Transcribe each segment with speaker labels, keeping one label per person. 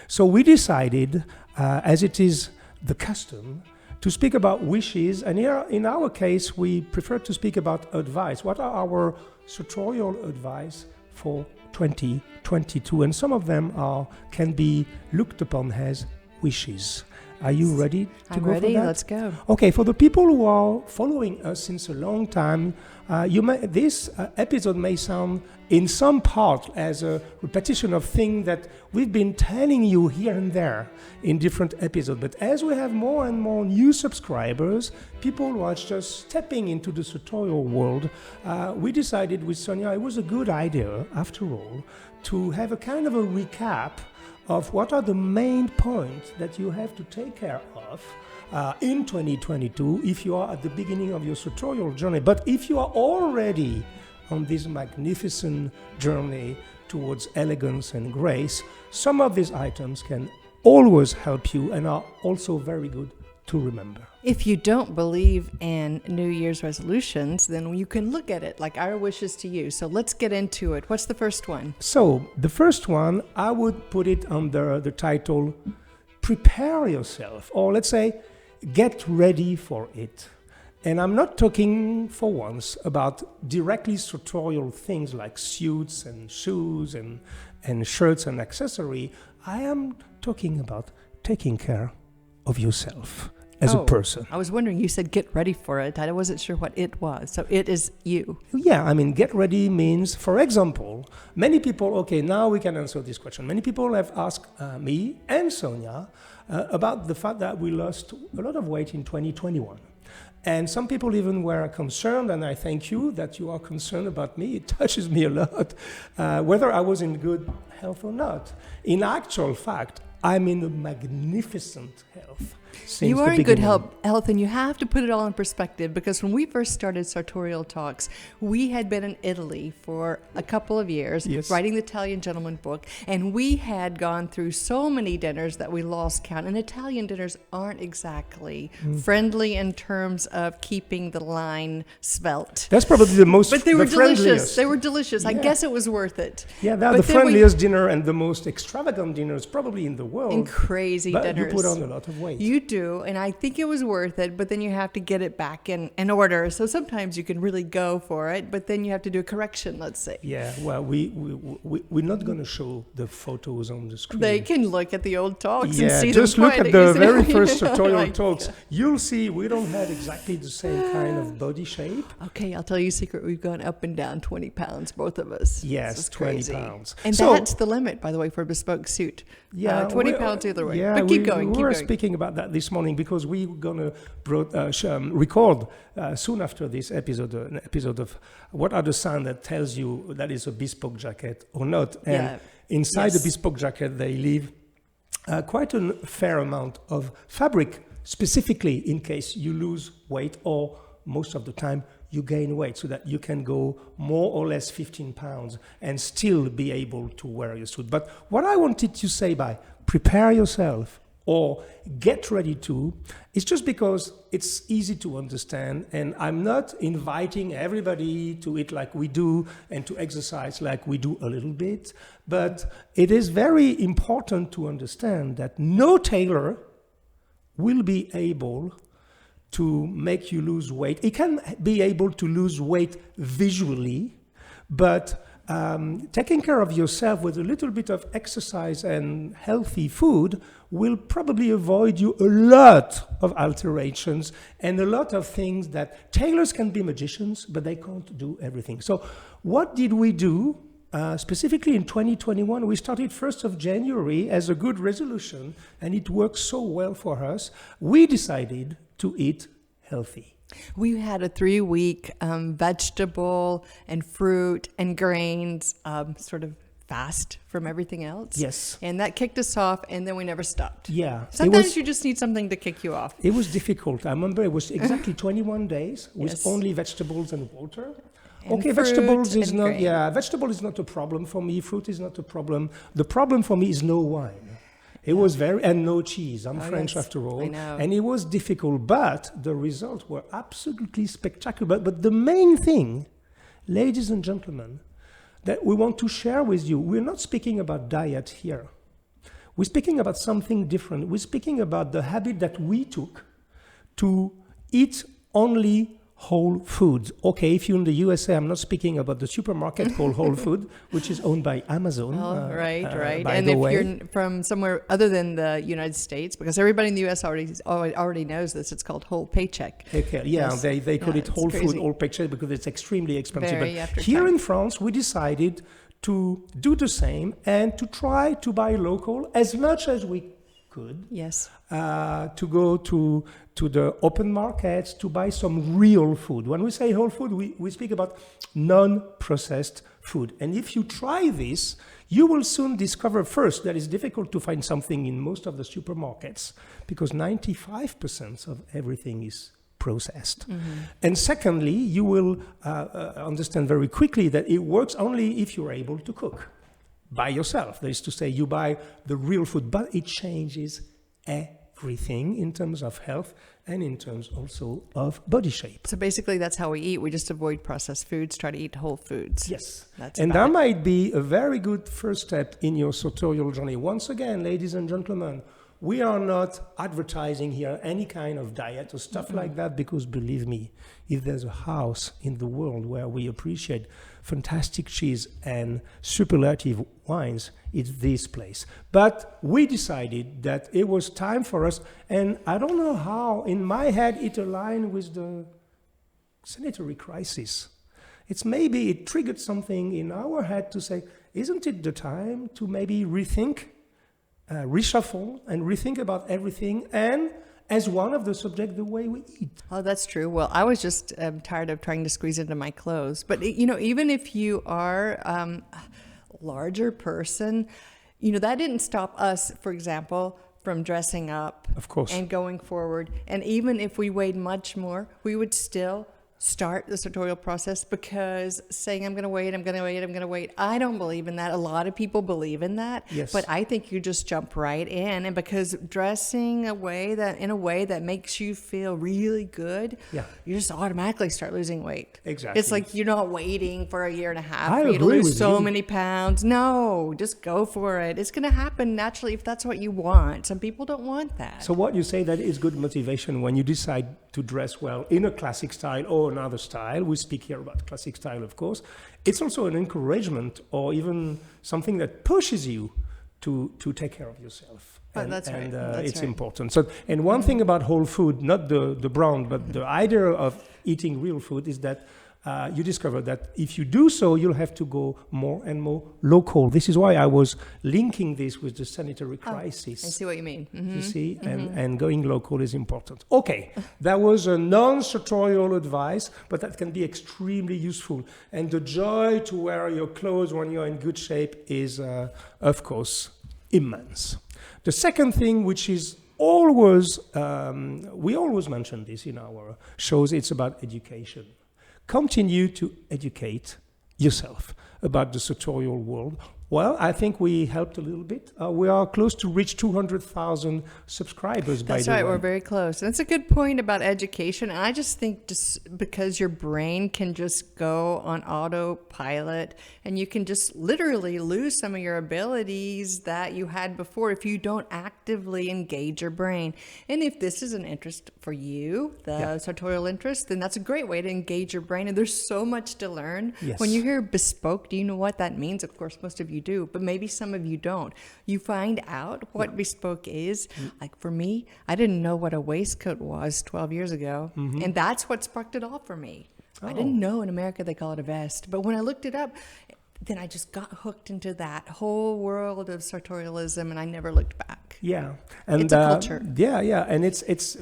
Speaker 1: So we decided, as it is the custom, to speak about wishes, and here in our case we prefer to speak about advice. What are our sartorial advice for 2022? And some of them can be looked upon as wishes. Are you ready to go
Speaker 2: ready.
Speaker 1: for that?
Speaker 2: Let's go.
Speaker 1: Okay, for the people who are following us since a long time, this episode may sound in some part as a repetition of things that we've been telling you here and there in different episodes. But as we have more and more new subscribers, people who are just stepping into the sartorial world, we decided with Sonya it was a good idea, after all, to have a kind of a recap of what are the main points that you have to take care of in 2022 if you are at the beginning of your sartorial journey. But if you are already on this magnificent journey towards elegance and grace, some of these items can always help you and are also very good to remember.
Speaker 2: If you don't believe in New Year's resolutions, then you can look at it like our wishes to you. So let's get into it. What's the first one?
Speaker 1: So the first one, I would put it under the title, Prepare Yourself, or let's say, get ready for it. And I'm not talking for once about directly sartorial things like suits and shoes and shirts and accessory. I am talking about taking care of yourself as a person.
Speaker 2: I was wondering, you said get ready for it. I wasn't sure what it was. So it is you.
Speaker 1: Yeah, I mean, get ready means, for example, many people, okay, now we can answer this question. Many people have asked me and Sonya about the fact that we lost a lot of weight in 2021. And some people even were concerned, and I thank you that you are concerned about me. It touches me a lot, whether I was in good health or not. In actual fact, I'm in a magnificent health.
Speaker 2: You are in good health, and you have to put it all in perspective, because when we first started Sartorial Talks, we had been in Italy for a couple of years, writing the Italian Gentleman book, and we had gone through so many dinners that we lost count. And Italian dinners aren't exactly friendly in terms of keeping the line svelte.
Speaker 1: That's probably the most,
Speaker 2: but they were delicious.
Speaker 1: Friendliest.
Speaker 2: They were delicious.
Speaker 1: Yeah.
Speaker 2: I guess it was worth it.
Speaker 1: Yeah, they're the friendliest dinner and the most extravagant dinners probably in the world.
Speaker 2: And crazy
Speaker 1: but
Speaker 2: dinners.
Speaker 1: You put on a lot of weight.
Speaker 2: You do, and I think it was worth it, but then you have to get it back in order. So sometimes you can really go for it, but then you have to do a correction, let's say.
Speaker 1: Yeah, well, we're not going to show the photos on the screen.
Speaker 2: They can look at the old talks and see
Speaker 1: just
Speaker 2: them
Speaker 1: look at the very first
Speaker 2: like,
Speaker 1: Sartorial Talks. You'll see we don't have exactly the same kind of body shape.
Speaker 2: Okay, I'll tell you a secret. We've gone up and down 20 pounds, both of us.
Speaker 1: Yes, 20 pounds.
Speaker 2: And that's the limit, by the way, for a bespoke suit.
Speaker 1: Yeah,
Speaker 2: 20 pounds either way.
Speaker 1: Yeah,
Speaker 2: but keep going.
Speaker 1: We were speaking about that this morning because we're going to record soon after this episode, an episode of What Are the Signs That Tells You That Is a Bespoke Jacket or Not. And inside the bespoke jacket, they leave quite a fair amount of fabric, specifically in case you lose weight or most of the time you gain weight, so that you can go more or less 15 pounds and still be able to wear your suit. But what I wanted to say by prepare yourself or get ready to is just because it's easy to understand, and I'm not inviting everybody to eat like we do and to exercise like we do a little bit, but it is very important to understand that no tailor will be able to make you lose weight. It can be able to lose weight visually, but taking care of yourself with a little bit of exercise and healthy food will probably avoid you a lot of alterations and a lot of things that tailors can be magicians, but they can't do everything. So what did we do? Specifically in 2021, we started 1st of January as a good resolution, and it worked so well for us. We decided to eat healthy.
Speaker 2: We had a 3-week vegetable and fruit and grains sort of fast from everything else.
Speaker 1: Yes.
Speaker 2: And that kicked us off, and then we never stopped.
Speaker 1: Yeah.
Speaker 2: Sometimes you just need something to kick you off.
Speaker 1: It was difficult. I remember it was exactly 21 days with only vegetables and water.
Speaker 2: And
Speaker 1: vegetables is not,
Speaker 2: grain.
Speaker 1: vegetable is not a problem for me. Fruit is not a problem. The problem for me is no wine. It was and no cheese. I'm French after all.
Speaker 2: I know.
Speaker 1: And it was difficult, but the results were absolutely spectacular. But the main thing, ladies and gentlemen, that we want to share with you, we're not speaking about diet here. we're speaking about something different. We're speaking about the habit that we took to eat only whole foods. Okay, if you're in the USA, I'm not speaking about the supermarket called Whole Food, which is owned by Amazon.
Speaker 2: Right.
Speaker 1: And if
Speaker 2: you're from somewhere other than the United States, because everybody in the US already knows this, it's called Whole Paycheck.
Speaker 1: Okay, yeah, yes. They call it Whole Food, Whole Paycheck, because it's extremely expensive. But here in France, we decided to do the same and to try to buy local as much as we could.
Speaker 2: Yes.
Speaker 1: To go to the open markets to buy some real food. When we say whole food, we speak about non-processed food. And if you try this, you will soon discover first that it's difficult to find something in most of the supermarkets because 95% of everything is processed. Mm-hmm. And secondly, you will understand very quickly that it works only if you're able to cook by yourself. That is to say, you buy the real food, but it changes everything in terms of health and in terms also of body shape.
Speaker 2: So basically that's how we eat. We just avoid processed foods, try to eat whole foods.
Speaker 1: Yes. And that might be a very good first step in your sartorial journey. Once again, ladies and gentlemen, we are not advertising here any kind of diet or stuff like that, because believe me, if there's a house in the world where we appreciate fantastic cheese and superlative wines, it's this place. But we decided that it was time for us, and I don't know how, in my head, it aligned with the sanitary crisis. Maybe it triggered something in our head to say, isn't it the time to maybe rethink, reshuffle and rethink about everything, and as one of the subject, the way we eat.
Speaker 2: Oh, that's true. Well, I was just tired of trying to squeeze into my clothes. But, even if you are a larger person, that didn't stop us, for example, from dressing up.
Speaker 1: Of course.
Speaker 2: And going forward. And even if we weighed much more, we would still start the sartorial process, because saying I'm going to wait, I don't believe in that. A lot of people believe in that.
Speaker 1: Yes.
Speaker 2: But I think you just jump right in, and because dressing in a way that makes you feel really good, you just automatically start losing weight.
Speaker 1: Exactly.
Speaker 2: It's like you're not waiting for a year and a half for you to lose so many pounds. No, just go for it. It's going to happen naturally if that's what you want. Some people don't want that.
Speaker 1: So what you say, that is good motivation when you decide to dress well in a classic style or another style. We speak here about classic style, of course. It's also an encouragement or even something that pushes you to take care of yourself.
Speaker 2: That's right.
Speaker 1: It's important. So, and one thing about whole food, not the brand, but the idea of eating real food is that you discover that if you do so, you'll have to go more and more local. This is why I was linking this with the sanitary crisis.
Speaker 2: I see what you mean. Mm-hmm.
Speaker 1: You see, and going local is important. Okay, that was a non-sartorial advice, but that can be extremely useful. And the joy to wear your clothes when you're in good shape is, of course, immense. The second thing, which is always, we always mention this in our shows, it's about education. Continue to educate yourself about the sartorial world. Well, I think we helped a little bit. We are close to reach 200,000 subscribers by the way.
Speaker 2: That's right, we're very close. That's a good point about education. I just think just because your brain can just go on autopilot and you can just literally lose some of your abilities that you had before if you don't actively engage your brain. And if this is an interest for you, the sartorial interest, then that's a great way to engage your brain. And there's so much to learn.
Speaker 1: Yes.
Speaker 2: When you hear bespoke, do you know what that means? Of course, most of you do, but maybe some of you don't. You find out what bespoke is. Like for me, I didn't know what a waistcoat was 12 years ago, and that's what sparked it all for me. I didn't know in America they call it a vest, but when I looked it up, then I just got hooked into that whole world of sartorialism, and I never looked back.
Speaker 1: Yeah, and
Speaker 2: it's a culture.
Speaker 1: And it's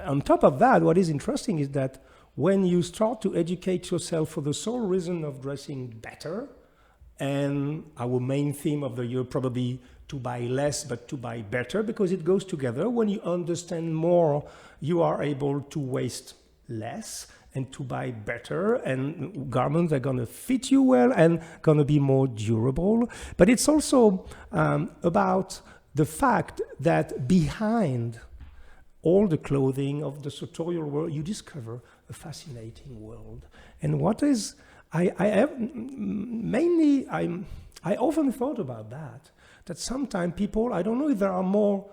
Speaker 1: on top of that, what is interesting is that when you start to educate yourself for the sole reason of dressing better, and our main theme of the year probably to buy less but to buy better, because it goes together. When you understand more, you are able to waste less and to buy better, and garments are going to fit you well and going to be more durable. But it's also about the fact that behind all the clothing of the sartorial world, you discover a fascinating world. And what is... I often thought about that that sometimes people, I don't know if they are more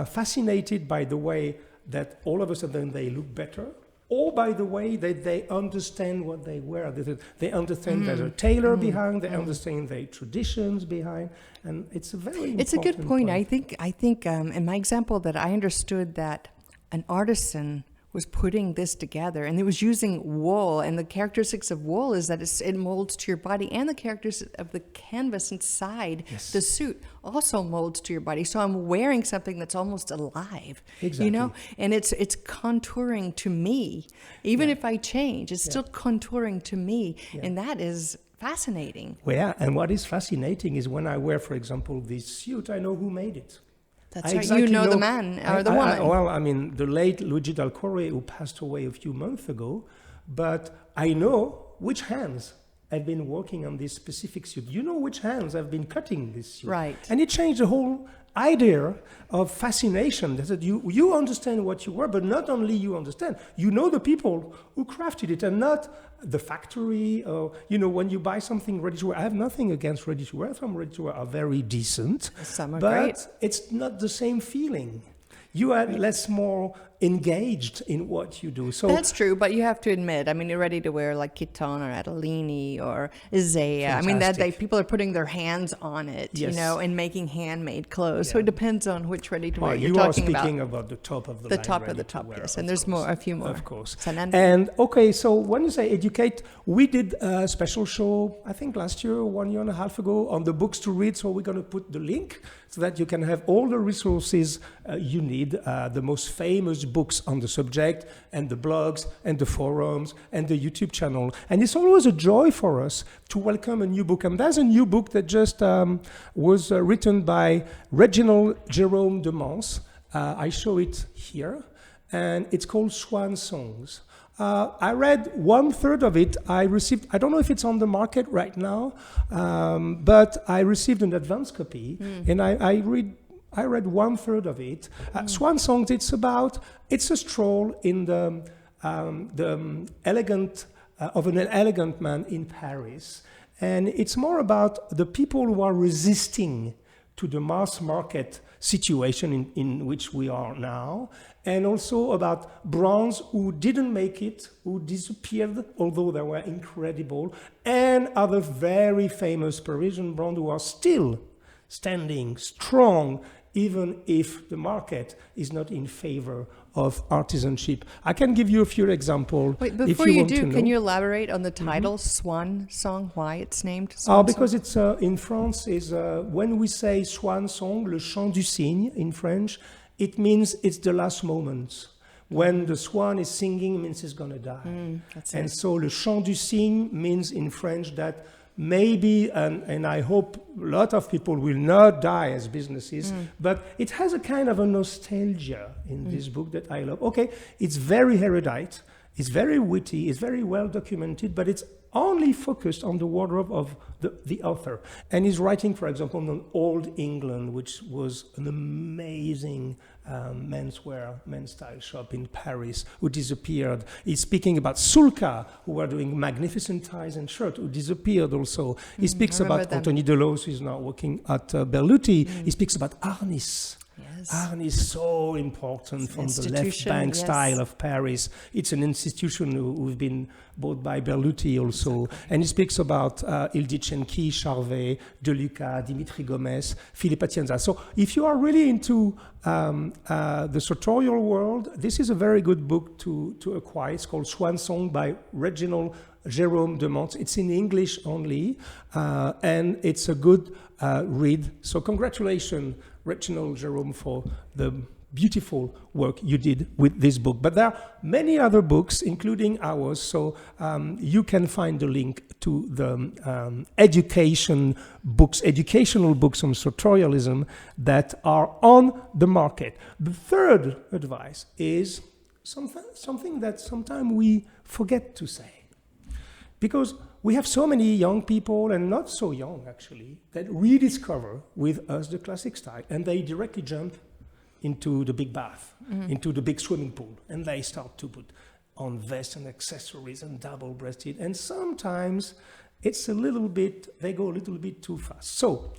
Speaker 1: fascinated by the way that all of a sudden they look better, or by the way that they understand what they wear. They understand there's a tailor behind, they understand their traditions behind, and it's a very important
Speaker 2: It's a good point. I think in my example that I understood that an artisan was putting this together, and it was using wool, and the characteristics of wool is that it molds to your body, and the characteristics of the canvas inside the suit also molds to your body. So I'm wearing something that's almost alive, you know, and it's contouring to me. Even if I change, it's still contouring to me, and that is fascinating.
Speaker 1: Well, yeah, and what is fascinating is when I wear, for example, this suit, I know who made it.
Speaker 2: That's right. Exactly, you know the man or the woman.
Speaker 1: Well, I mean, the late Luigi Dal Corre, who passed away a few months ago, but I know which hands have been working on this specific suit. You know which hands have been cutting this suit.
Speaker 2: Right.
Speaker 1: And it changed the whole idea of fascination, that you understand what you wear, but not only you understand, you know the people who crafted it, and not the factory, or, you know, when you buy something ready to wear. I have nothing against ready to wear. Some ready to wear are very decent.
Speaker 2: Some are
Speaker 1: but
Speaker 2: great.
Speaker 1: It's not the same feeling. You are less more engaged in what you do. So
Speaker 2: that's true, but you have to admit, I mean, you're ready to wear like Kiton or Adelini or Isaiah. I mean, that people are putting their hands on it, you know, and making handmade clothes. So it depends on which ready to wear you're talking about.
Speaker 1: You are speaking about the top of the line.
Speaker 2: The top of the top, yes. And there's a few more.
Speaker 1: Of course.
Speaker 2: And
Speaker 1: okay, so when you say educate, we did a special show, I think last year, 1.5 years ago, on the books to read. So we're going to put the link so that you can have all the resources you need, the most famous books on the subject, and the blogs, and the forums, and the YouTube channel. And it's always a joy for us to welcome a new book. And there's a new book that just was written by Reginald Jerome de Mans. I show it here. And it's called Swan Songs. I read 1/3 of it. I don't know if it's on the market right now, but I received an advance copy, and I read 1/3 of it. Swan Songs, it's a stroll in the elegant, of an elegant man in Paris. And it's more about the people who are resisting to the mass market situation in which we are now, and also about brands who didn't make it, who disappeared, although they were incredible, and other very famous Parisian brands who are still standing strong, even if the market is not in favor of artisanship. I can give you a few examples.
Speaker 2: Wait, before you do, can you elaborate on the title, Swan Song, why it's named Swan Song?
Speaker 1: Because it's in France, when we say Swan Song, le chant du cygne in French, it means it's the last moment. When the swan is singing, it means it's going to die. And so le chant du cygne means in French that maybe, and I hope a lot of people will not die as businesses, but it has a kind of a nostalgia in this book that I love. Okay, it's very erudite, it's very witty, it's very well documented, but it's only focused on the wardrobe of the author. And he's writing, for example, on Old England, which was an amazing men's style shop in Paris, who disappeared. He's speaking about Sulca, who were doing magnificent ties and shirts, who disappeared also. He speaks about Anthony Delos, who is now working at Berluti. He speaks about Arnis. Yes. Arnis is so important from the left bank style of Paris. It's an institution who's been bought by Berluti also. Exactly. And he speaks about Ildichenki, Charvet, De Luca, Dimitri Gomez, Philippe Atienza. So if you are really into the sartorial world, this is a very good book to acquire. It's called Swan Song by Reginald Jerome de Mans. It's in English only, and it's a good read. So congratulations, Reginald Jerome, for the beautiful work you did with this book. But there are many other books, including ours, so you can find the link to the educational books on sartorialism that are on the market. The third advice is something that sometimes we forget to say. Because we have so many young people, and not so young actually, that rediscover with us the classic style, and they directly jump into the big bath, into the big swimming pool, and they start to put on vests and accessories and double-breasted, and sometimes they go a little bit too fast. So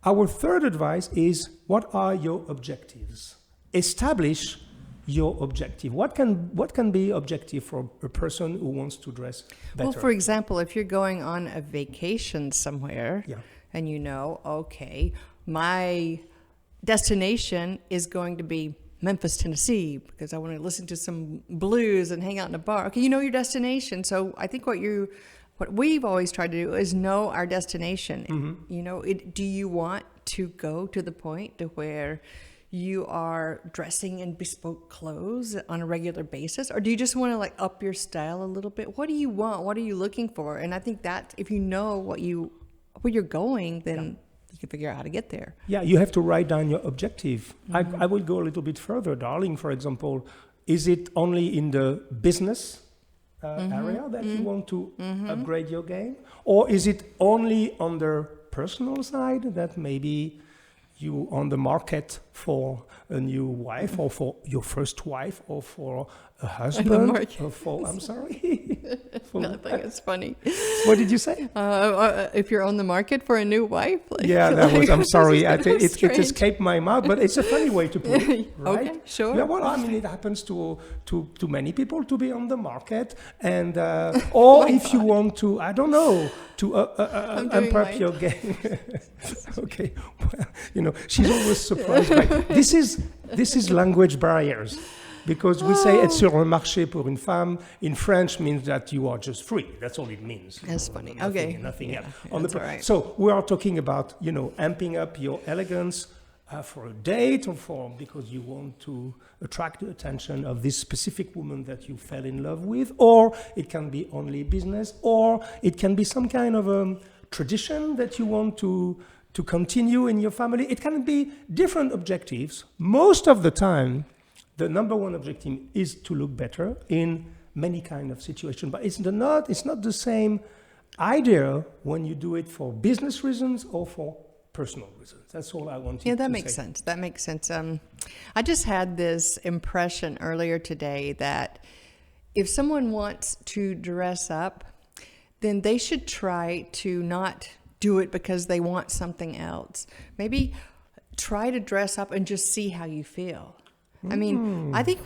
Speaker 1: Our third advice is, what are your objectives? Establish your objective. What can be objective for a person who wants to dress better?
Speaker 2: Well, for example, if you're going on a vacation somewhere, and you know, okay, my destination is going to be Memphis, Tennessee, because I want to listen to some blues and hang out in a bar. Okay, you know your destination. So I think what we've always tried to do is know our destination. Mm-hmm. You know, do you want to go to the point to where you are dressing in bespoke clothes on a regular basis, or do you just want to like up your style a little bit? What do you want? What are you looking for? And I think that if you know where you're going, then you can figure out how to get there.
Speaker 1: Yeah, you have to write down your objective.
Speaker 2: Mm-hmm.
Speaker 1: I will go a little bit further, darling. For example, is it only in the business area that you want to upgrade your game? Or is it only on the personal side that maybe you on the market for a new wife or for your first wife or for a husband or for, I'm sorry.
Speaker 2: Nothing, it's funny.
Speaker 1: What did you say?
Speaker 2: If you're on the market for a new wife.
Speaker 1: I'm sorry. It escaped my mouth, but it's a funny way to put it, right?
Speaker 2: Okay, sure.
Speaker 1: Yeah, well, I mean, it happens to many people to be on the market, and or if you want to, I don't know, to amp up your game. Okay, well, she's always surprised by this is language barriers. Because we say être sur un marché pour une femme in French means that you are just free. That's all it means.
Speaker 2: That's funny.
Speaker 1: Nothing else.
Speaker 2: That's all right.
Speaker 1: So we are talking about, amping up your elegance for a date or because you want to attract the attention of this specific woman that you fell in love with, or it can be only business, or it can be some kind of tradition that you want to continue in your family. It can be different objectives. Most of the time, the number one objective is to look better in many kind of situations, but it's not the same idea when you do it for business reasons or for personal reasons. That's all I wanted to say.
Speaker 2: Yeah, that makes sense. That makes sense. I just had this impression earlier today that if someone wants to dress up, then they should try to not do it because they want something else. Maybe try to dress up and just see how you feel. I mean, I think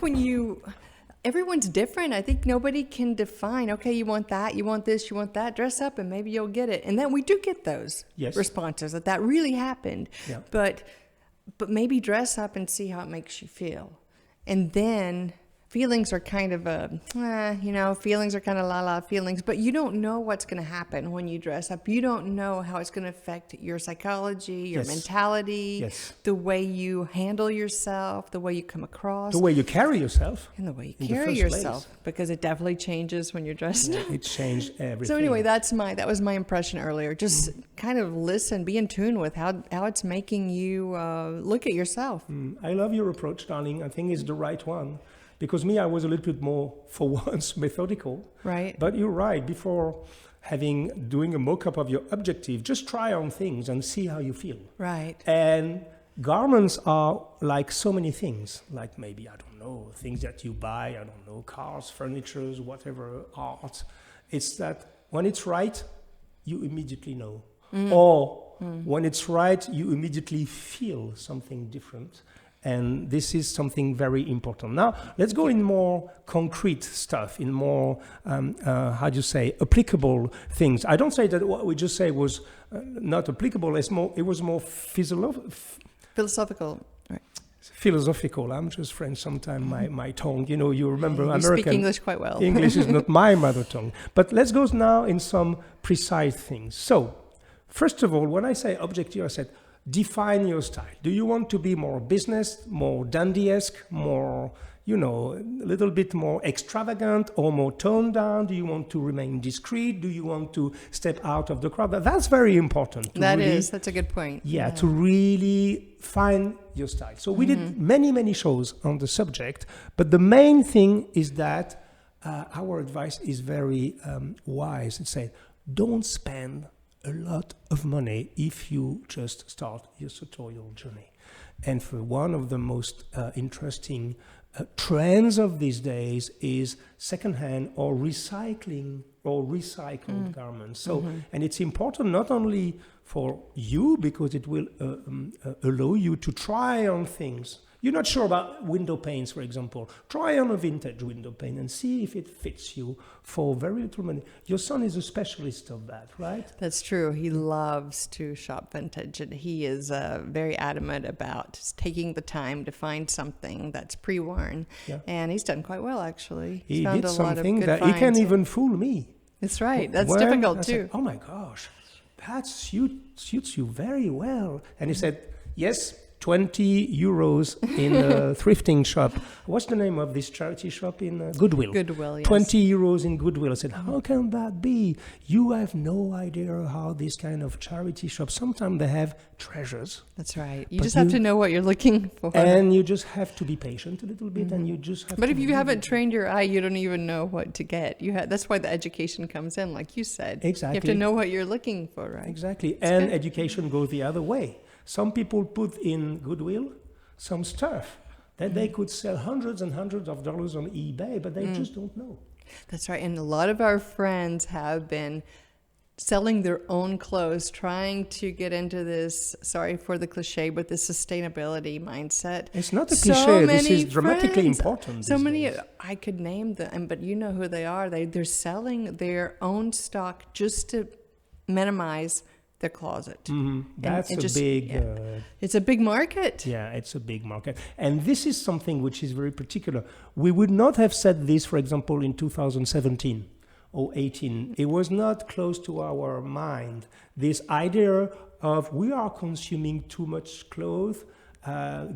Speaker 2: everyone's different. I think nobody can define, okay, you want that, you want this, you want that, dress up and maybe you'll get it. And then we do get those responses that really happened. Yeah. But maybe dress up and see how it makes you feel. And then feelings are kind of feelings are kind of la feelings, but you don't know what's going to happen when you dress up. You don't know how it's going to affect your psychology, your mentality, the way you handle yourself, the way you come across,
Speaker 1: the way you carry yourself,
Speaker 2: and the way you carry yourself, because it definitely changes when you're dressed up.
Speaker 1: It changed everything.
Speaker 2: So anyway, that was my impression earlier. Just kind of listen, be in tune with how it's making you look at yourself.
Speaker 1: I love your approach, darling. I think it's the right one. Because I was a little bit more, for once, methodical.
Speaker 2: Right.
Speaker 1: But you're right. Before doing a mock-up of your objective, just try on things and see how you feel.
Speaker 2: Right.
Speaker 1: And garments are like so many things. Like maybe, I don't know, things that you buy, I don't know, cars, furniture, whatever, art. It's that when it's right, you immediately know. Or when it's right, you immediately feel something different. And this is something very important. Now, let's go in more concrete stuff, in more, applicable things. I don't say that what we just say was not applicable. It was more
Speaker 2: philosophical. Right.
Speaker 1: Philosophical. I'm just French sometimes, my tongue. You remember
Speaker 2: you
Speaker 1: American.
Speaker 2: You speak English quite well.
Speaker 1: English is not my mother tongue. But let's go now in some precise things. So, first of all, when I say objective, I said, define your style. Do you want to be more business, more dandy-esque, more, a little bit more extravagant or more toned down? Do you want to remain discreet? Do you want to step out of the crowd? That's very important.
Speaker 2: That's a good point.
Speaker 1: Yeah, to really find your style. So we did many, many shows on the subject, but the main thing is that our advice is very wise. It says, don't spend a lot of money if you just start your sartorial journey. And for one of the most interesting trends of these days is secondhand or recycling or recycled garments. So, and it's important not only for you, because it will allow you to try on things. You're not sure about window panes, for example. Try on a vintage window pane and see if it fits you for very little money. Your son is a specialist of that, right?
Speaker 2: That's true. He loves to shop vintage, and he is very adamant about taking the time to find something that's pre-worn. Yeah. And he's done quite well, actually.
Speaker 1: He did something that he can even fool me.
Speaker 2: That's right. That's difficult, too.
Speaker 1: Said, oh, my gosh, that suits you very well. And he said, yes, 20 euros in a thrifting shop. What's the name of this charity shop in Goodwill?
Speaker 2: Goodwill, yes.
Speaker 1: 20 euros in Goodwill. I said, how can that be? You have no idea how this kind of charity shops, sometimes they have treasures.
Speaker 2: That's right. You just have to know what you're looking for.
Speaker 1: And you just have to be patient a little bit, and you just have
Speaker 2: But if you haven't trained your eye, you don't even know what to get. That's why the education comes in, like you said.
Speaker 1: Exactly.
Speaker 2: You have to know what you're looking for, right?
Speaker 1: Exactly. And education goes the other way. Some people put in Goodwill some stuff that they could sell hundreds and hundreds of dollars on eBay, but they just don't know.
Speaker 2: That's right. And a lot of our friends have been selling their own clothes, trying to get into this, sorry for the cliche, but this sustainability mindset.
Speaker 1: It's not a cliche. This is dramatically important.
Speaker 2: So many, I could name them, but you know who they are. They're selling their own stock just to minimize their closet.
Speaker 1: That's
Speaker 2: it's a big market.
Speaker 1: Yeah, it's a big market. And this is something which is very particular. We would not have said this, for example, in 2017 or 18. It was not close to our mind, this idea of we are consuming too much clothes.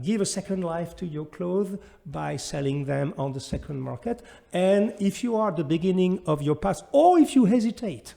Speaker 1: Give a second life to your clothes by selling them on the second market. And if you are at the beginning of your path, or if you hesitate,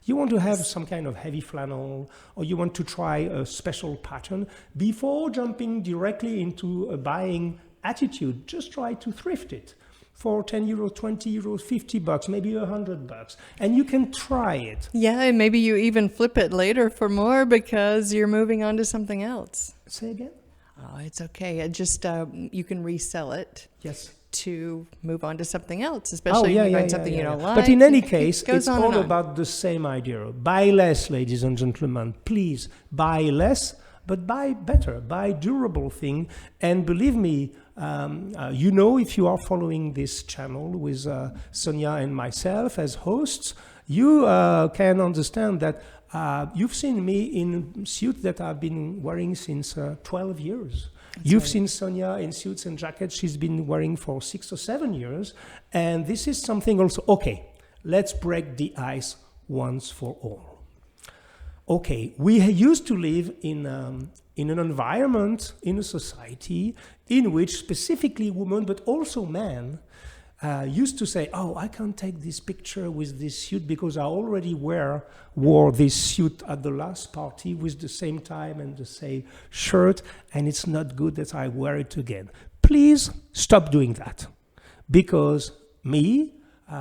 Speaker 1: you want to have some kind of heavy flannel, or you want to try a special pattern, before jumping directly into a buying attitude, just try to thrift it for 10 euros, 20 euros, 50 bucks, maybe $100, and you can try it.
Speaker 2: Yeah, and maybe you even flip it later for more because you're moving on to something else.
Speaker 1: Say again?
Speaker 2: Oh, it's okay. It just you can resell it.
Speaker 1: Yes.
Speaker 2: To move on to something else, especially if you find something you don't like.
Speaker 1: But in any case, it's all about the same idea. Buy less, ladies and gentlemen. Please buy less, but buy better, buy durable thing. And believe me, you know, if you are following this channel with Sonya and myself as hosts, you can understand that you've seen me in suits that I've been wearing since 12 years. You've seen Sonya in suits and jackets she's been wearing for 6 or 7 years. And this is something also, okay, let's break the ice once for all. Okay, we used to live in an environment, in a society, in which specifically women, but also men, used to say, oh, I can't take this picture with this suit because I already wore this suit at the last party with the same tie and the same shirt, and it's not good that I wear it again. Please stop doing that, because me,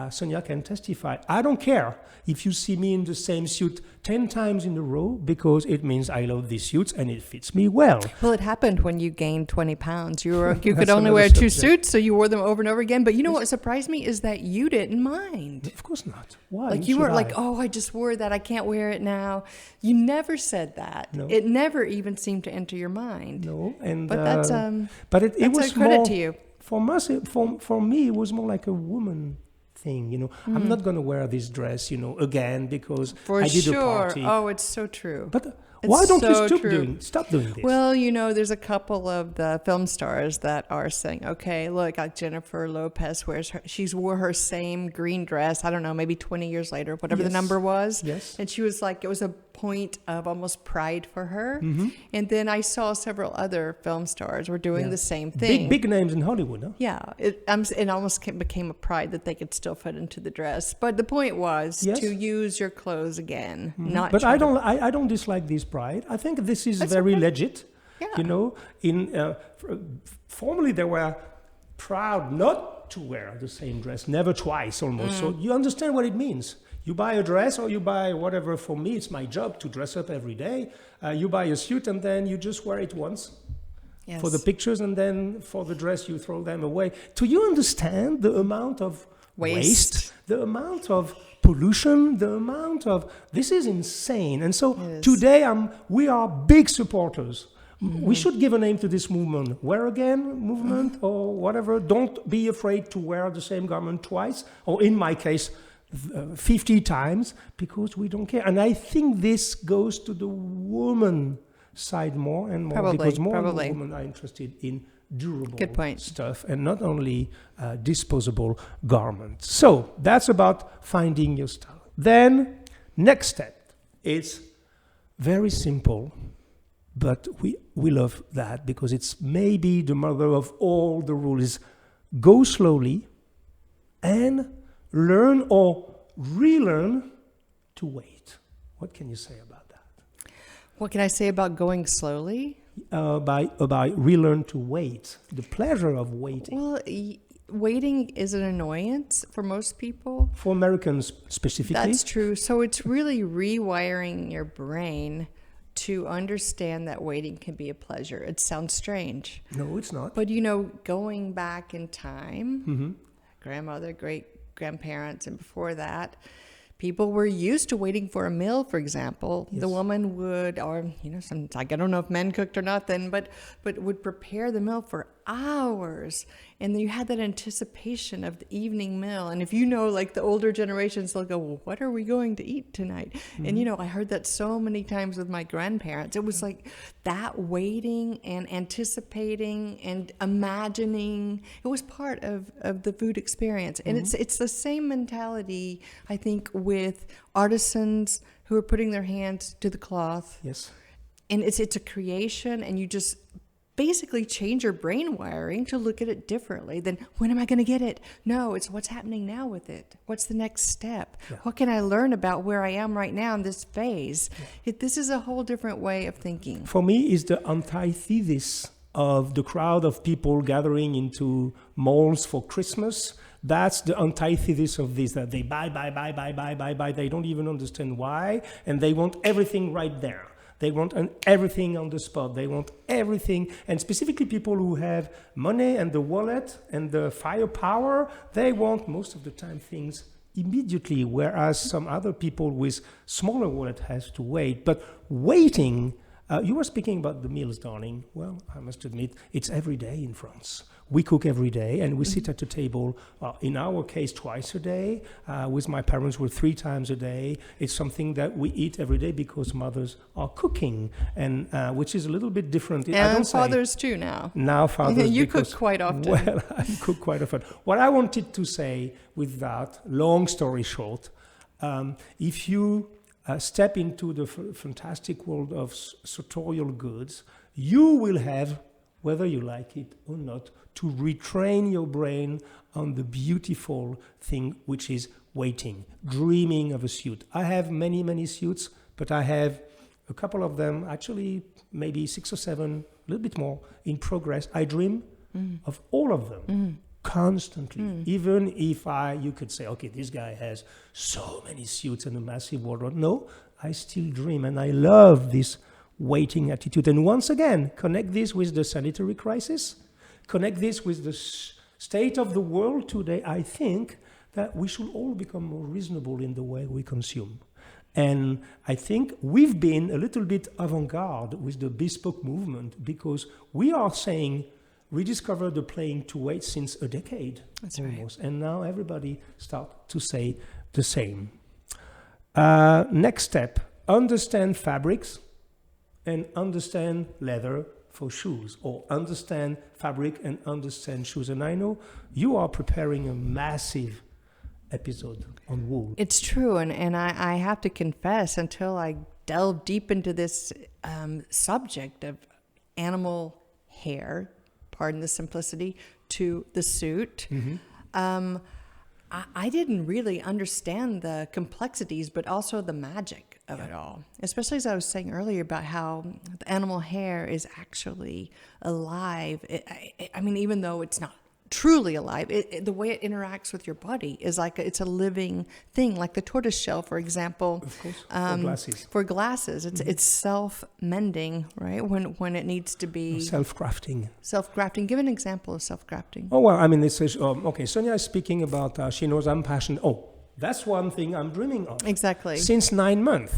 Speaker 1: Sonya can testify, I don't care if you see me in the same suit 10 times in a row, because it means I love these suits and it fits me well.
Speaker 2: Well, it happened when you gained 20 pounds. You could only wear 2 suits, so you wore them over and over again. But you know what surprised me is that you didn't mind.
Speaker 1: Of course not. Why?
Speaker 2: Like you weren't like, oh, I just wore that. I can't wear it now. You never said that.
Speaker 1: No.
Speaker 2: It never even seemed to enter your mind.
Speaker 1: No, and
Speaker 2: but that's
Speaker 1: it was
Speaker 2: a credit
Speaker 1: more,
Speaker 2: to you.
Speaker 1: For me, it was more like a woman thing, you know. I'm not going to wear this dress, you know, again because I did a party.
Speaker 2: Oh, it's so true.
Speaker 1: But why don't you stop doing this?
Speaker 2: Well, you know, there's a couple of the film stars that are saying, okay, look, like Jennifer Lopez she wore her same green dress, I don't know, maybe 20 years later, whatever the number was.
Speaker 1: Yes.
Speaker 2: And she was like, it was a point of almost pride for her.
Speaker 1: Mm-hmm.
Speaker 2: And then I saw several other film stars were doing the same thing.
Speaker 1: Big names in Hollywood, huh?
Speaker 2: Yeah. It almost became a pride that they could still fit into the dress. But the point was to use your clothes again, not.
Speaker 1: But I don't dislike this pride. I think this is very legit.
Speaker 2: Yeah.
Speaker 1: You know, formerly they were proud not to wear the same dress, never twice almost. So you understand what it means. You buy a dress or you buy whatever. For me, it's my job to dress up every day. You buy a suit and then you just wear it once for the pictures, and then for the dress you throw them away. Do you understand the amount of waste, the amount of pollution, the amount of, this is insane. And so today we are big supporters. We should give a name to this movement. Wear again movement or whatever. Don't be afraid to wear the same garment twice, or in my case, 50 times, because we don't care. And I think this goes to the woman side more and more, because more and more women are interested in durable stuff and not only disposable garments. So that's about finding your style. Then next step is very simple. But we love that because it's maybe the mother of all the rules. Go slowly and learn or relearn to wait. What can you say about that?
Speaker 2: What can I say about going slowly?
Speaker 1: By relearn to wait, the pleasure of waiting.
Speaker 2: Well, waiting is an annoyance for most people.
Speaker 1: For Americans specifically.
Speaker 2: That's true. So it's really rewiring your brain to understand that waiting can be a pleasure. It sounds strange.
Speaker 1: No, it's not.
Speaker 2: But, going back in time, grandmother, great-grandparents, and before that, people were used to waiting for a meal, for example. Yes. The woman would, or, sometimes, I don't know if men cooked or not then, but would prepare the meal for hours. And then you had that anticipation of the evening meal. And if like the older generations, they'll go, well, what are we going to eat tonight? And, I heard that so many times with my grandparents. It was like that waiting and anticipating and imagining. It was part of the food experience. And it's the same mentality, I think, with artisans who are putting their hands to the cloth.
Speaker 1: Yes.
Speaker 2: And it's a creation, and you just basically change your brain wiring to look at it differently than when am I going to get it? No, it's what's happening now with it. What's the next step? Yeah. What can I learn about where I am right now in this phase? Yeah. This is a whole different way of thinking.
Speaker 1: For me, it's the antithesis of the crowd of people gathering into malls for Christmas. That's the antithesis of this, that they buy. They don't even understand why, and they want everything right there. They want everything on the spot. They want everything. And specifically people who have money and the wallet and the firepower, they want most of the time things immediately, whereas some other people with smaller wallet has to wait. But waiting, you were speaking about the meals, darling. Well, I must admit, it's every day in France. We cook every day, and we sit at the table, in our case, twice a day. With my parents, we're 3 times a day. It's something that we eat every day because mothers are cooking, and which is a little bit different.
Speaker 2: And fathers too now.
Speaker 1: Now fathers.
Speaker 2: You cook quite often.
Speaker 1: Well, I cook quite often. What I wanted to say with that, long story short, if you step into the fantastic world of sartorial goods, you will have, whether you like it or not, to retrain your brain on the beautiful thing, which is waiting, dreaming of a suit. I have many, many suits, but I have a couple of them, actually maybe 6 or 7, a little bit more, in progress. I dream of all of them constantly, even if you could say, okay, this guy has so many suits and a massive wardrobe. No, I still dream, and I love this waiting attitude. And once again, connect this with the sanitary crisis, connect this with the state of the world today. I think that we should all become more reasonable in the way we consume. And I think we've been a little bit avant-garde with the Bespoke movement, because we are saying rediscover the playing to wait since a decade.
Speaker 2: That's
Speaker 1: almost. Right. And now everybody start to say the same. Next step, understand fabrics and understand leather for shoes, or understand fabric and understand shoes. And I know you are preparing a massive episode on wool.
Speaker 2: It's true, and I have to confess, until I delve deep into this subject of animal hair, pardon the simplicity, to the suit, I didn't really understand the complexities, but also the magic of it all. Especially as I was saying earlier about how the animal hair is actually alive. I mean, even though it's not truly alive, the way it interacts with your body is like it's a living thing, like the tortoise shell, for example.
Speaker 1: Of course,
Speaker 2: for glasses. It's self-mending, right? When it needs to be...
Speaker 1: Self-crafting.
Speaker 2: Self-crafting. Give an example of self-crafting.
Speaker 1: Oh, well, I mean, this is... okay, Sonya is speaking about... she knows I'm passionate... That's one thing I'm dreaming of.
Speaker 2: Exactly.
Speaker 1: Since 9 months.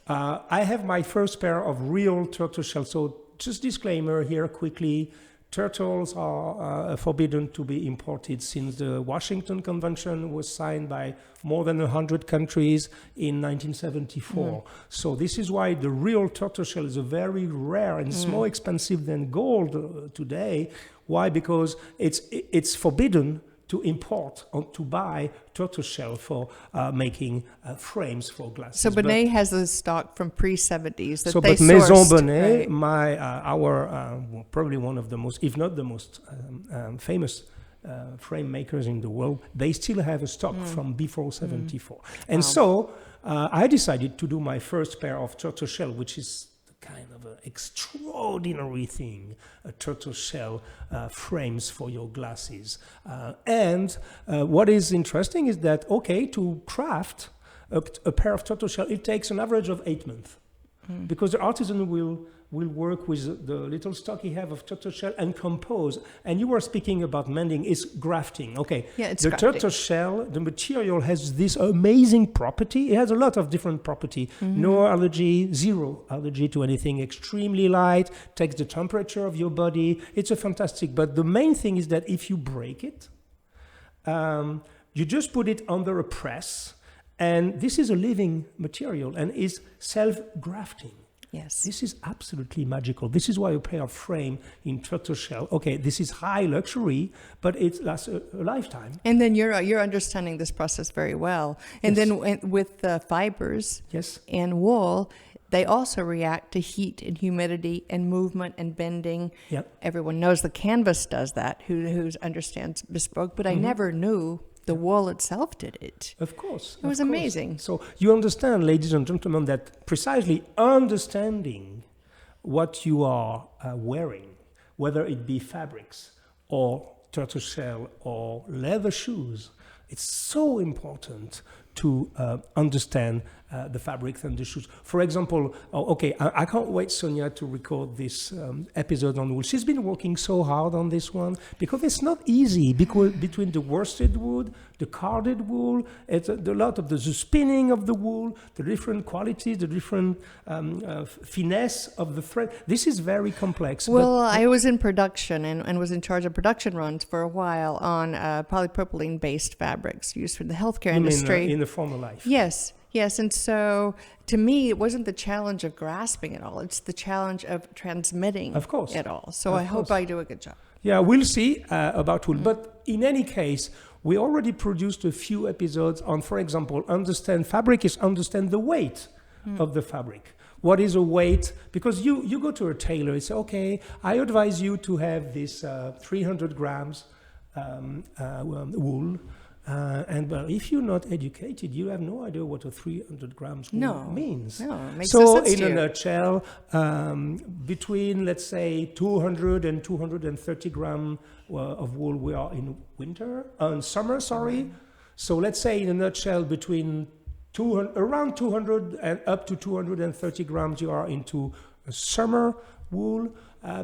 Speaker 1: I have my first pair of real turtle shells. So just disclaimer here quickly. Turtles are forbidden to be imported since the Washington Convention was signed by more than 100 countries in 1974. So this is why the real turtle shell is a very rare and it's more expensive than gold today. Why? Because it's forbidden to import or to buy turtle shell for making frames for glasses.
Speaker 2: So Bonnet has the stock from pre-70s that
Speaker 1: so,
Speaker 2: they
Speaker 1: but
Speaker 2: sourced.
Speaker 1: Maison Bonnet,
Speaker 2: right.
Speaker 1: our probably one of the most, if not the most famous frame makers in the world, they still have a stock from before 74. And so I decided to do my first pair of turtle shell, which is kind of an extraordinary thing, a turtle shell frames for your glasses. And what is interesting is that, to craft a pair of turtle shell, it takes an average of 8 months. Because the artisan will work with the little stock he have of turtle shell and compose. And you were speaking about mending, is grafting. Okay,
Speaker 2: yeah, it's
Speaker 1: the
Speaker 2: grafting.
Speaker 1: turtle shell, the material has this amazing property. It has a lot of different property. No allergy, zero allergy to anything, extremely light, takes the temperature of your body. It's a fantastic, but the main thing is that if you break it, you just put it under a press, and this is a living material and is self-grafting.
Speaker 2: Yes.
Speaker 1: This is absolutely magical. This is why a pair of frame in turtle shell. Okay, this is high luxury, but it lasts a lifetime.
Speaker 2: And then you're understanding this process very well. And
Speaker 1: Yes.
Speaker 2: then with the fibers
Speaker 1: Yes.
Speaker 2: and wool, they also react to heat and humidity and movement and bending.
Speaker 1: Yep.
Speaker 2: Everyone knows the canvas does that, who understands Bespoke, but I never knew the wool itself did it.
Speaker 1: Of course.
Speaker 2: It was amazing.
Speaker 1: So you understand, ladies and gentlemen, that precisely understanding what you are wearing, whether it be fabrics or turtle shell or leather shoes, it's so important to understand the fabrics and the shoes. For example, I can't wait, Sonia, to record this episode on wool. She's been working so hard on this one because it's not easy, because between the worsted wool, the carded wool, it's a lot of the spinning of the wool, the different qualities, the different finesse of the thread. This is very complex.
Speaker 2: Well, I was in production and was in charge of production runs for a while on polypropylene-based fabrics used for the healthcare industry.
Speaker 1: In the former life.
Speaker 2: Yes, and so to me, it wasn't the challenge of grasping it all. It's the challenge of transmitting it all. So I hope I do a good job.
Speaker 1: Yeah, we'll see about wool. But in any case, we already produced a few episodes on, for example, understand the weight of the fabric. What is a weight? Because you go to a tailor, you say, okay, I advise you to have this 300 grams wool. And if you're not educated, you have no idea what a 300 grams wool means.
Speaker 2: No, it makes
Speaker 1: so
Speaker 2: no sense
Speaker 1: in
Speaker 2: to
Speaker 1: a
Speaker 2: you.
Speaker 1: nutshell, between, let's say, 200 and 230 grams of wool, we are in summer. So let's say in a nutshell, between around 200 and up to 230 grams, you are into a summer wool.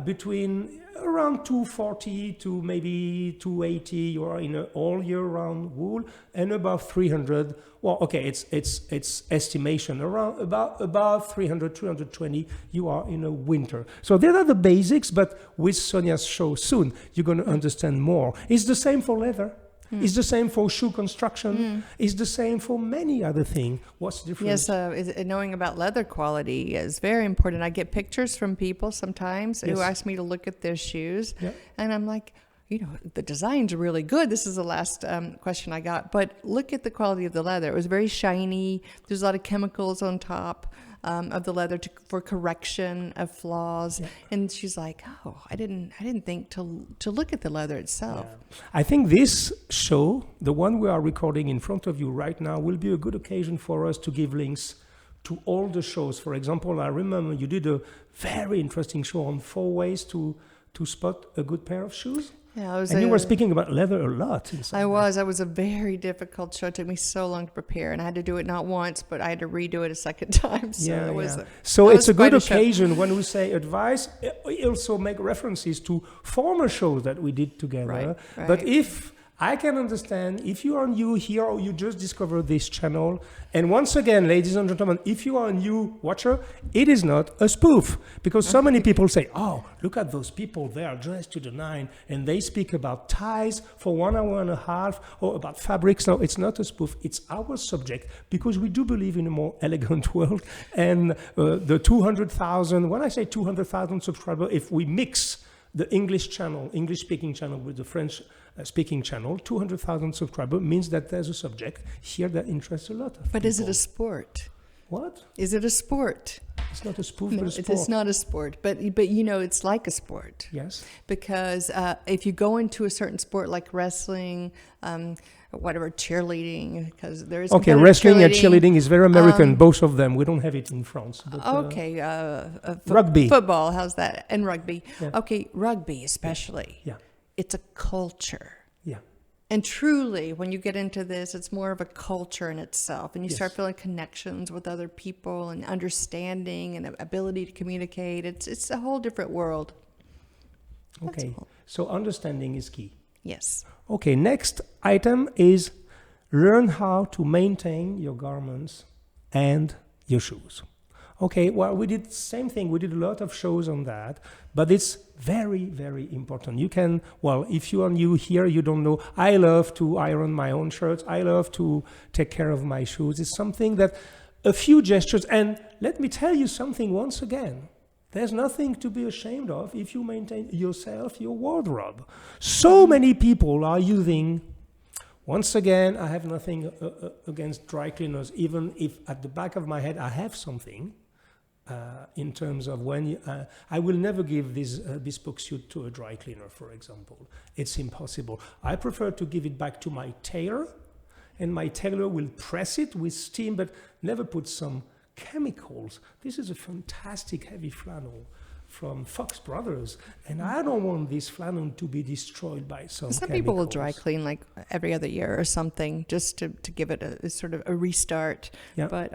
Speaker 1: Between around 240 to maybe 280, you are in an all year round wool, and above 300. Well, okay, it's estimation around about 300, 320. You are in a winter. So there are the basics, but with Sonia's show soon, you're going to understand more. It's the same for leather. It's the same for shoe construction. It's the same for many other things. What's different?
Speaker 2: Yes, knowing about leather quality is very important. I get pictures from people sometimes who ask me to look at their shoes. Yep. And I'm like, the design's really good. This is the last question I got. But look at the quality of the leather. It was very shiny. There's a lot of chemicals on top of the leather for correction of flaws. Yep. And she's like, oh, I didn't think to look at the leather itself.
Speaker 1: Yeah. I think this show, the one we are recording in front of you right now, will be a good occasion for us to give links to all the shows. For example, I remember you did a very interesting show on 4 ways to spot a good pair of shoes.
Speaker 2: Yeah,
Speaker 1: you were speaking about leather a lot.
Speaker 2: I was. It was a very difficult show. It took me so long to prepare, and I had to do it not once, but I had to redo it a second time. So
Speaker 1: So it's a good occasion when we say advice. We also make references to former shows that we did together.
Speaker 2: Right.
Speaker 1: But if I can understand if you are new here or you just discovered this channel. And once again, ladies and gentlemen, if you are a new watcher, it is not a spoof. Because so many people say, oh, look at those people, they are dressed to the nine, and they speak about ties for 1 hour and a half, or about fabrics. No, it's not a spoof, it's our subject, because we do believe in a more elegant world. And the 200,000, when I say 200,000 subscribers, if we mix the English-speaking channel with the French-speaking channel, 200,000 subscribers means that there's a subject here that interests a lot of people.
Speaker 2: But is it a sport?
Speaker 1: What?
Speaker 2: Is it a sport?
Speaker 1: It's not a spoof,
Speaker 2: No,
Speaker 1: but a sport.
Speaker 2: it's not a sport, but you know, it's like a sport.
Speaker 1: Yes.
Speaker 2: Because if you go into a certain sport like wrestling, whatever, cheerleading, because there is
Speaker 1: okay, wrestling and cheerleading is very American, both of them. We don't have it in France. But, rugby.
Speaker 2: Football, how's that? And rugby.
Speaker 1: Yeah.
Speaker 2: Okay, rugby especially.
Speaker 1: Yeah.
Speaker 2: It's a culture.
Speaker 1: Yeah.
Speaker 2: And truly, when you get into this, it's more of a culture in itself. And you start feeling connections with other people and understanding and ability to communicate. It's a whole different world.
Speaker 1: Okay, so understanding is key.
Speaker 2: Yes.
Speaker 1: Okay, next item is learn how to maintain your garments and your shoes. Okay, well, we did the same thing. We did a lot of shows on that, but it's very, very important. You can, well, if you are new here, you don't know, I love to iron my own shirts. I love to take care of my shoes. It's something that a few gestures, and let me tell you something once again. There's nothing to be ashamed of if you maintain yourself, your wardrobe. So many people are using, once again, I have nothing against dry cleaners, even if at the back of my head I have something in terms of when I will never give this bespoke suit to a dry cleaner, for example. It's impossible. I prefer to give it back to my tailor, and my tailor will press it with steam, but never put some chemicals. This is a fantastic heavy flannel from Fox Brothers, and I don't want this flannel to be destroyed by some chemicals.
Speaker 2: People will dry clean like every other year or something, just to give it a sort of a restart. Yeah. But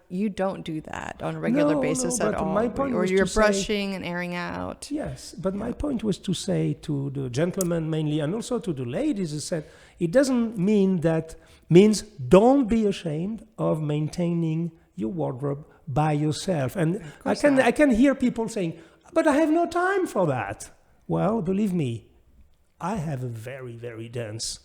Speaker 2: you don't do that on a regular basis at all. My point or you're brushing and airing out.
Speaker 1: Yes, but my point was to say to the gentlemen mainly, and also to the ladies, is that it doesn't mean means don't be ashamed of maintaining your wardrobe by yourself. And I can hear people saying, but I have no time for that. Well, believe me, I have a very, very dense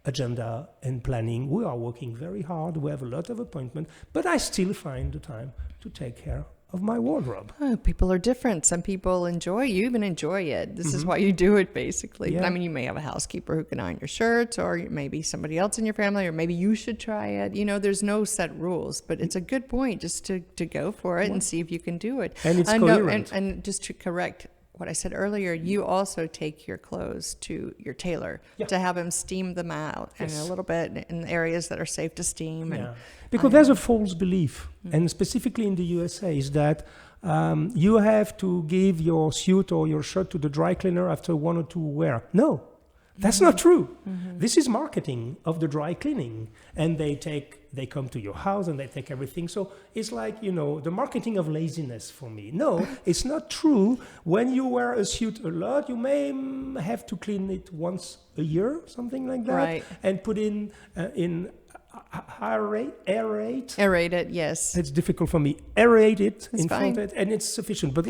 Speaker 1: agenda and planning. We are working very hard. We have a lot of appointments, but I still find the time to take care of my wardrobe.
Speaker 2: Oh, people are different. Some people you even enjoy it. This is why you do it, basically. Yeah. I mean, you may have a housekeeper who can iron your shirts, or maybe somebody else in your family, or maybe you should try it. You know, there's no set rules, but it's a good point just to go for it and see if you can do it.
Speaker 1: And it's coherent.
Speaker 2: And just to correct what I said earlier, you also take your clothes to your tailor to have him steam them out and a little bit in areas that are safe to steam. And
Speaker 1: because there's a false belief, and specifically in the USA, is that you have to give your suit or your shirt to the dry cleaner after 1 or 2 wear. No, that's not true. This is marketing of the dry cleaning, and they come to your house and they take everything. So it's like, the marketing of laziness for me. No, it's not true. When you wear a suit a lot, you may have to clean it once a year, something like that, and put in aerate it,
Speaker 2: yes.
Speaker 1: It's difficult for me. Aerate it in front of it, and it's sufficient. But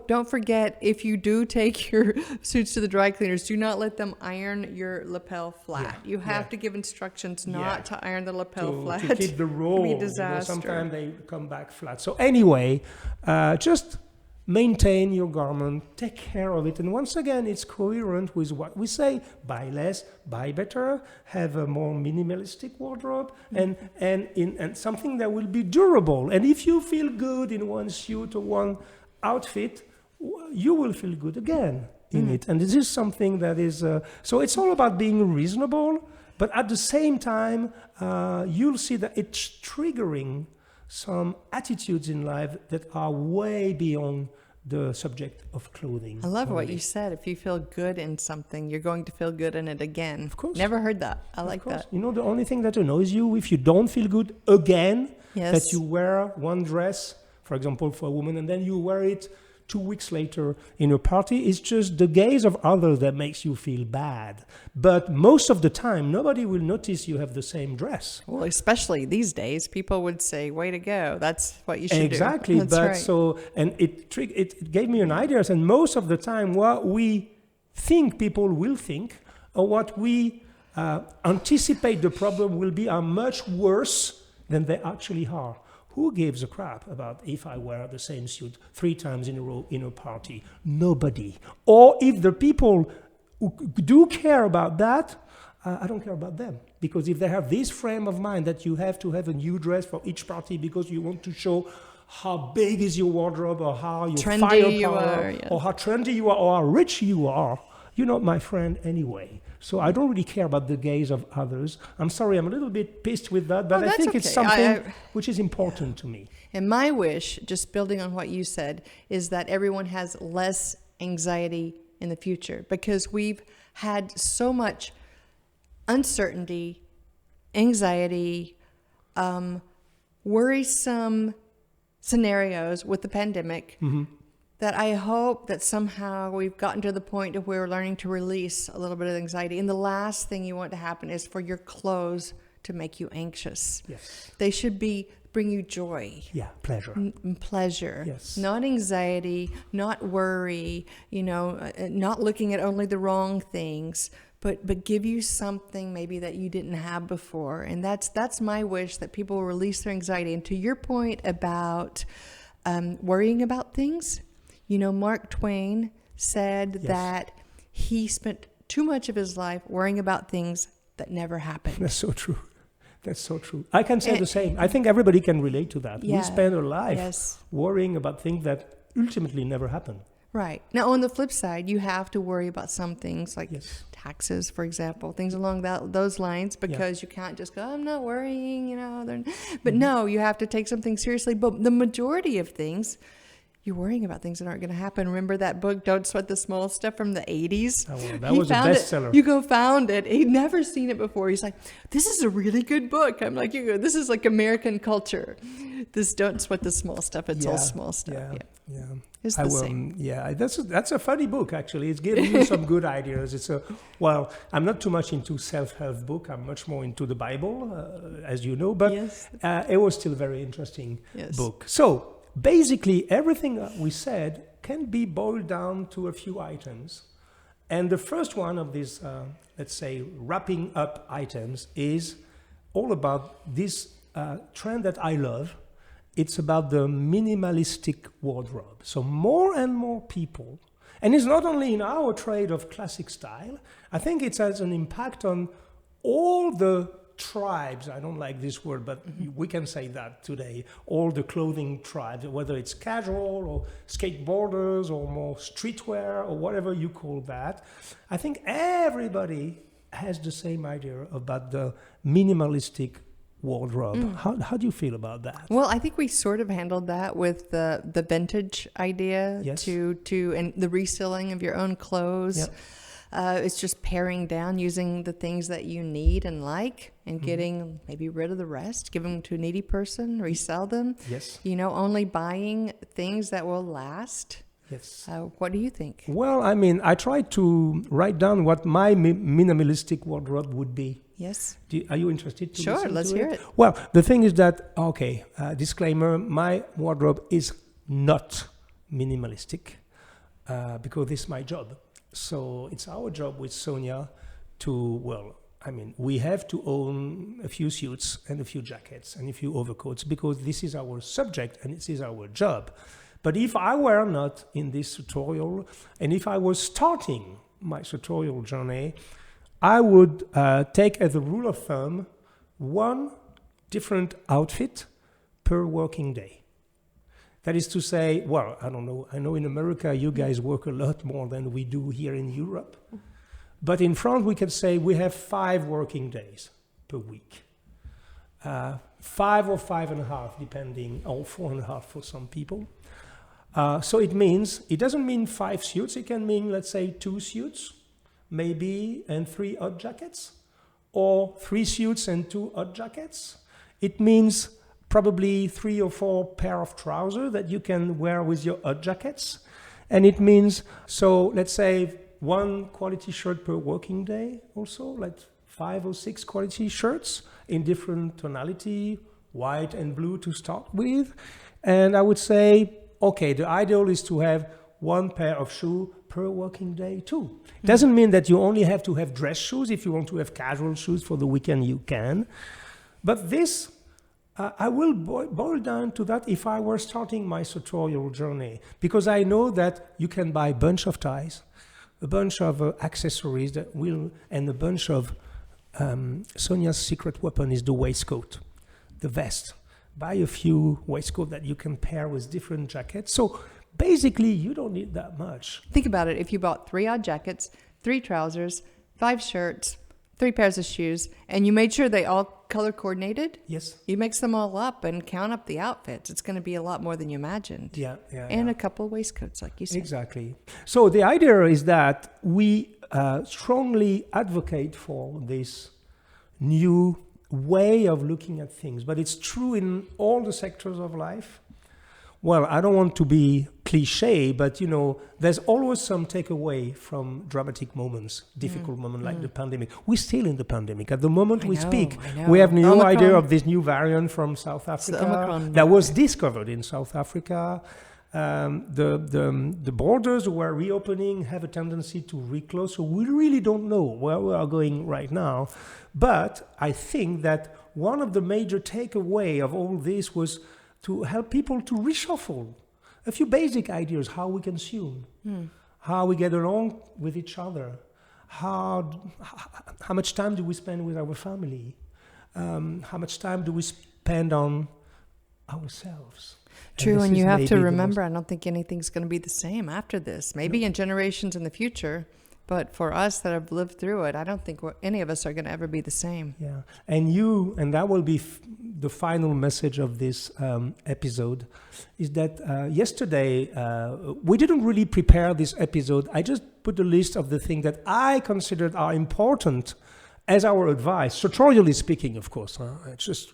Speaker 2: don't forget, if you do take your suits to the dry cleaners, do not let them iron your lapel flat. You have to give instructions not to iron the lapel flat.
Speaker 1: To keep the roll.
Speaker 2: It can be a disaster.
Speaker 1: Sometimes they come back flat. So anyway, just maintain your garment, take care of it. And once again, it's coherent with what we say: buy less, buy better, have a more minimalistic wardrobe, and something that will be durable. And if you feel good in one suit or one outfit, you will feel good again in it. And this is something that is, so it's all about being reasonable, but at the same time, you'll see that it's triggering some attitudes in life that are way beyond the subject of clothing.
Speaker 2: I love what you said. If you feel good in something, you're going to feel good in it again.
Speaker 1: Of course.
Speaker 2: Never heard that. I like that.
Speaker 1: The only thing that annoys you, if you don't feel good again, that you wear one dress, for example, for a woman, and then you wear it 2 weeks later in a party. It's just the gaze of others that makes you feel bad. But most of the time, nobody will notice you have the same dress.
Speaker 2: Well, especially these days, people would say, way to go. That's what you should
Speaker 1: exactly.
Speaker 2: do. Exactly.
Speaker 1: But
Speaker 2: right.
Speaker 1: so, and it gave me an idea. And most of the time, what we think people will think, or what we anticipate the problem will be, are much worse than they actually are. Who gives a crap about if I wear the same suit 3 times in a row in a party? Nobody. Or if the people who do care about that, I don't care about them. Because if they have this frame of mind that you have to have a new dress for each party because you want to show how big is your wardrobe, or how your
Speaker 2: trendy
Speaker 1: firepower,
Speaker 2: you are,
Speaker 1: or how trendy you are, or how rich you are, you're not my friend anyway. So I don't really care about the gaze of others. I'm sorry, I'm a little bit pissed with that, but I think it's something which is important to me.
Speaker 2: And my wish, just building on what you said, is that everyone has less anxiety in the future, because we've had so much uncertainty, anxiety, worrisome scenarios with the pandemic, that I hope that somehow we've gotten to the point of where we're learning to release a little bit of anxiety. And the last thing you want to happen is for your clothes to make you anxious.
Speaker 1: Yes.
Speaker 2: They should bring you joy.
Speaker 1: Yeah, pleasure.
Speaker 2: Pleasure.
Speaker 1: Yes.
Speaker 2: Not anxiety, not worry, not looking at only the wrong things, but give you something maybe that you didn't have before. And that's my wish, that people will release their anxiety. And to your point about worrying about things, Mark Twain said that he spent too much of his life worrying about things that never happened.
Speaker 1: That's so true. That's so true. I can say the same. I think everybody can relate to that.
Speaker 2: Yeah.
Speaker 1: We spend our life worrying about things that ultimately never happen.
Speaker 2: Right. Now, on the flip side, you have to worry about some things like taxes, for example, things along those lines, because you can't just go, I'm not worrying, But no, you have to take something seriously. But the majority of things, you're worrying about things that aren't going to happen. Remember that book, Don't Sweat the Small Stuff, from the 80s?
Speaker 1: Oh, well, that was a bestseller.
Speaker 2: Hugo found it. He'd never seen it before. He's like, this is a really good book. I'm like, Hugo, this is like American culture. This Don't Sweat the Small Stuff. It's all small stuff.
Speaker 1: Yeah.
Speaker 2: It's the same.
Speaker 1: Yeah, that's a funny book, actually. It's giving you some good ideas. I'm not too much into self-help book. I'm much more into the Bible, as you know, but it was still a very interesting book. So basically, everything that we said can be boiled down to a few items. And the first one of these, let's say, wrapping up items is all about this trend that I love. It's about the minimalistic wardrobe. So more and more people, and it's not only in our trade of classic style, I think it has an impact on all the tribes. I don't like this word, but we can say that today. All the clothing tribes, whether it's casual or skateboarders or more streetwear or whatever you call that. I think everybody has the same idea about the minimalistic wardrobe. How do you feel about that?
Speaker 2: Well, I think we sort of handled that with the vintage idea and the reselling of your own clothes.
Speaker 1: Yep.
Speaker 2: It's just paring down, using the things that you need and like, and getting maybe rid of the rest, give them to a needy person, resell them.
Speaker 1: Yes.
Speaker 2: Only buying things that will last.
Speaker 1: Yes.
Speaker 2: What do you think?
Speaker 1: Well, I tried to write down what my minimalistic wardrobe would be.
Speaker 2: Yes.
Speaker 1: Are you interested to
Speaker 2: Sure,
Speaker 1: listen
Speaker 2: let's
Speaker 1: to
Speaker 2: hear it.
Speaker 1: Well, the thing is that, disclaimer, my wardrobe is not minimalistic because this is my job. So it's our job with Sonya we have to own a few suits and a few jackets and a few overcoats because this is our subject and this is our job. But if I were not in this tutorial, and if I was starting my tutorial journey, I would take as a rule of thumb 1 different outfit per working day. That is to say, I don't know. I know in America you guys work a lot more than we do here in Europe. But in France we can say we have 5 working days per week. 5 or 5.5 depending, or 4.5 for some people. So it doesn't mean 5 suits. It can mean, let's say, 2 suits, maybe, and 3 odd jackets, or 3 suits and 2 odd jackets. It means probably 3 or 4 pair of trousers that you can wear with your odd jackets. And it means, so let's say 1 quality shirt per working day also, like 5 or 6 quality shirts in different tonality, white and blue to start with. And I would say, okay, the ideal is to have 1 pair of shoes per working day too. It doesn't mean that you only have to have dress shoes. If you want to have casual shoes for the weekend, you can. But this, I will boil down to that if I were starting my sartorial journey, because I know that you can buy a bunch of ties, a bunch of accessories that will, and a bunch of Sonia's secret weapon is the waistcoat, the vest. Buy a few waistcoats that you can pair with different jackets. So basically, you don't need that much.
Speaker 2: Think about it. If you bought 3 odd jackets, 3 trousers, 5 shirts, 3 pairs of shoes, and you made sure they all color coordinated.
Speaker 1: Yes.
Speaker 2: You mix them all up and count up the outfits. It's going to be a lot more than you imagined. And a couple of waistcoats, like you said.
Speaker 1: Exactly. So the idea is that we strongly advocate for this new way of looking at things, but it's true in all the sectors of life. Well, I don't want to be cliche, but there's always some takeaway from dramatic moments, difficult moments like the pandemic. We're still in the pandemic. At the moment we speak, we have no idea of this new variant from South Africa that was discovered in South Africa. The borders were reopening, have a tendency to reclose, so we really don't know where we are going right now. But I think that one of the major takeaway of all this was to help people to reshuffle a few basic ideas: how we consume, how we get along with each other, how much time do we spend with our family, how much time do we spend on ourselves.
Speaker 2: True, and you have to remember, I don't think anything's going to be the same after this. Maybe in generations in the future, but for us that have lived through it, I don't think any of us are going to ever be the same.
Speaker 1: Yeah, and that will be the final message of this episode, is that yesterday, we didn't really prepare this episode. I just put a list of the things that I considered are important as our advice, sartorially speaking, of course.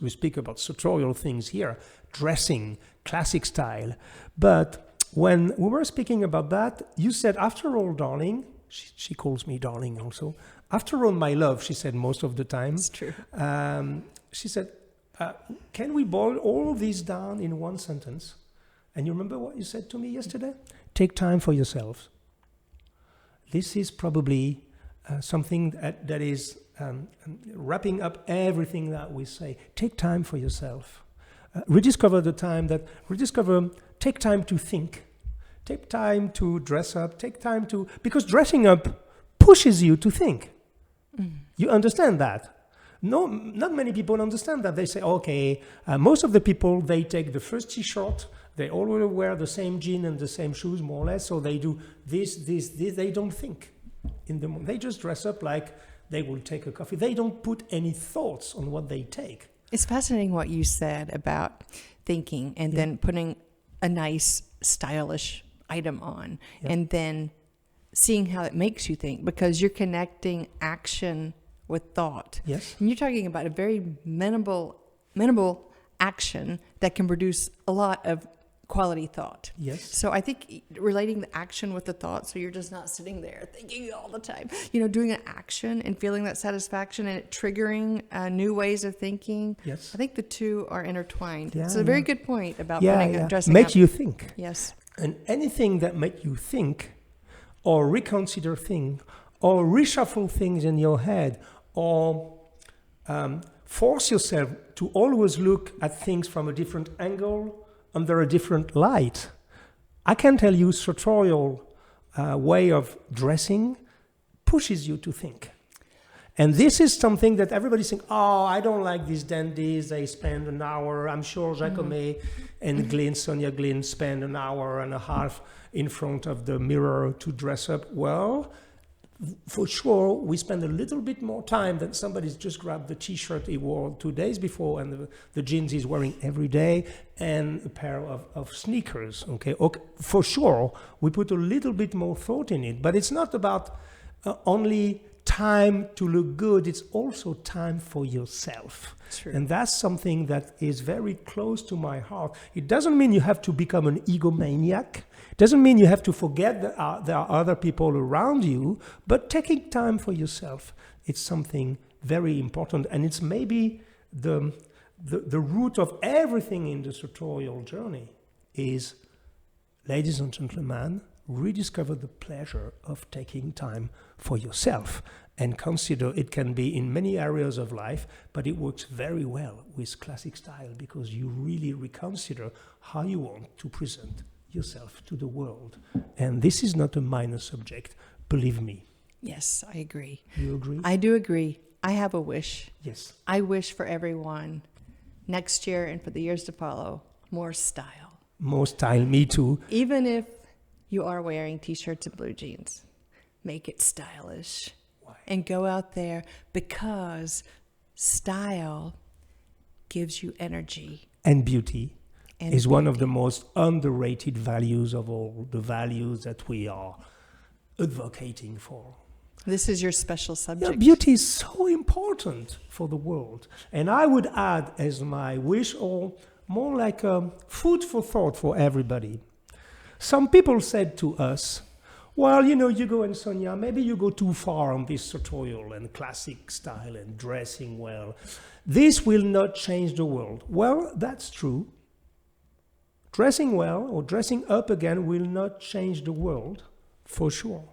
Speaker 1: We speak about sartorial things here, dressing, classic style. But when we were speaking about that, you said, after all, darling, she calls me darling also. After all, my love, she said most of the time.
Speaker 2: It's true.
Speaker 1: She said, can we boil all this down in one sentence? And you remember what you said to me yesterday? Take time for yourself. This is probably something that is wrapping up everything that we say. Take time for yourself. Take time to think. Take time to dress up. Because dressing up pushes you to think. You understand that? No, not many people understand that. They say, okay, most of the people, they take the first t-shirt, they all will wear the same jean and the same shoes, more or less, so they do this, they don't think. They just dress up like they will take a coffee. They don't put any thoughts on what they take.
Speaker 2: It's fascinating what you said about thinking and then putting a nice, stylish item on and then seeing how it makes you think, because you're connecting action with thought.
Speaker 1: Yes.
Speaker 2: And you're talking about a very minimal action that can produce a lot of quality thought.
Speaker 1: Yes.
Speaker 2: So I think relating the action with the thought, so you're just not sitting there thinking all the time, doing an action and feeling that satisfaction and it triggering new ways of thinking.
Speaker 1: Yes.
Speaker 2: I think the two are intertwined.
Speaker 1: Yeah,
Speaker 2: it's a very good point about dressing
Speaker 1: make
Speaker 2: up.
Speaker 1: you think.
Speaker 2: Yes.
Speaker 1: And anything that make you think or reconsider things or reshuffle things in your head or force yourself to always look at things from a different angle, under a different light. I can tell you, sartorial way of dressing pushes you to think. And this is something that everybody's saying, oh, I don't like these dandies. They spend an hour. I'm sure Jacome and Sonia Glynn spend an hour and a half in front of the mirror to dress up. Well, for sure, we spend a little bit more time than somebody's just grabbed the t-shirt he wore 2 days before and the jeans he's wearing every day and a pair of sneakers. Okay, for sure, we put a little bit more thought in it, but it's not about only time to look good, it's also time for yourself.
Speaker 2: True.
Speaker 1: And that's something that is very close to my heart. It doesn't mean you have to become an egomaniac. It doesn't mean you have to forget that there are other people around you, but taking time for yourself, it's something very important. And it's maybe the root of everything in the sartorial journey is, ladies and gentlemen, rediscover the pleasure of taking time for yourself, and consider it can be in many areas of life, but it works very well with classic style because you really reconsider how you want to present yourself to the world. And this is not a minor subject, believe me.
Speaker 2: Yes, I agree.
Speaker 1: You agree?
Speaker 2: I do agree. I have a wish.
Speaker 1: Yes.
Speaker 2: I wish for everyone next year and for the years to follow, more style.
Speaker 1: More style, me too.
Speaker 2: Even if you are wearing t-shirts and blue jeans, make it stylish.
Speaker 1: Why?
Speaker 2: And go out there, because style gives you energy.
Speaker 1: And beauty is one of the most underrated values of all the values that we are advocating for.
Speaker 2: This is your special subject.
Speaker 1: Yeah, beauty is so important for the world. And I would add as my wish, or more like a food for thought for everybody. Some people said to us, well, you know, Hugo and Sonya, maybe you go too far on this sartorial and classic style and dressing well. This will not change the world. Well, that's true. Dressing well or dressing up again will not change the world, for sure.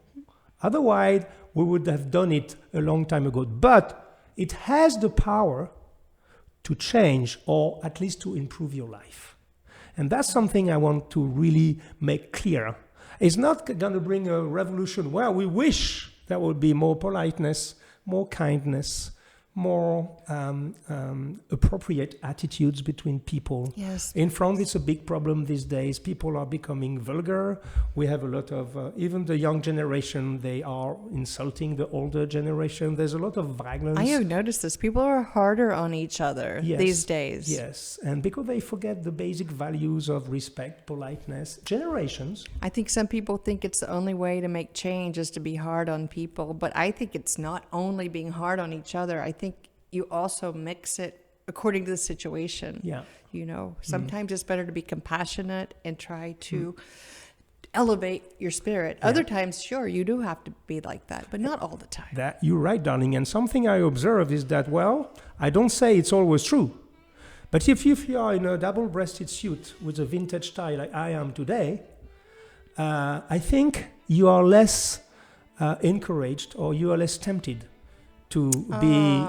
Speaker 1: Otherwise, we would have done it a long time ago. But it has the power to change, or at least to improve your life. And that's something I want to really make clear. It's not going to bring a revolution. Well, we wish there would be more politeness, more kindness, more appropriate attitudes between people.
Speaker 2: Yes.
Speaker 1: In France, it's a big problem these days. People are becoming vulgar. We have a lot of, even the young generation, they are insulting the older generation. There's a lot of violence.
Speaker 2: I have noticed this. People are harder on each other these days.
Speaker 1: Yes, and because they forget the basic values of respect, politeness, generations.
Speaker 2: I think some people think it's the only way to make change is to be hard on people, but I think it's not only being hard on each other. I think you also mix it according to the situation.
Speaker 1: Yeah.
Speaker 2: You know, sometimes it's better to be compassionate and try to elevate your spirit.
Speaker 1: Yeah.
Speaker 2: Other times, sure, you do have to be like that, but not all the time.
Speaker 1: That you're right, darling. And something I observed is that, well, I don't say it's always true. But if you are in a double-breasted suit with a vintage tie like I am today, I think you are less encouraged, or you are less tempted to be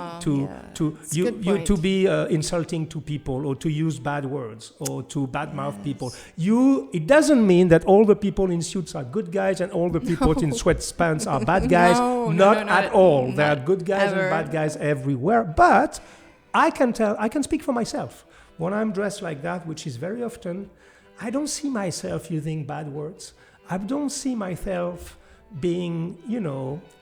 Speaker 1: insulting to people, or to use bad words, or to badmouth people. It doesn't mean that all the people in suits are good guys and all the people in sweatpants are bad guys. Not at all. There are good guys and bad guys everywhere. But I can speak for myself. When I'm dressed like that, which is very often, I don't see myself using bad words. I don't see myself being,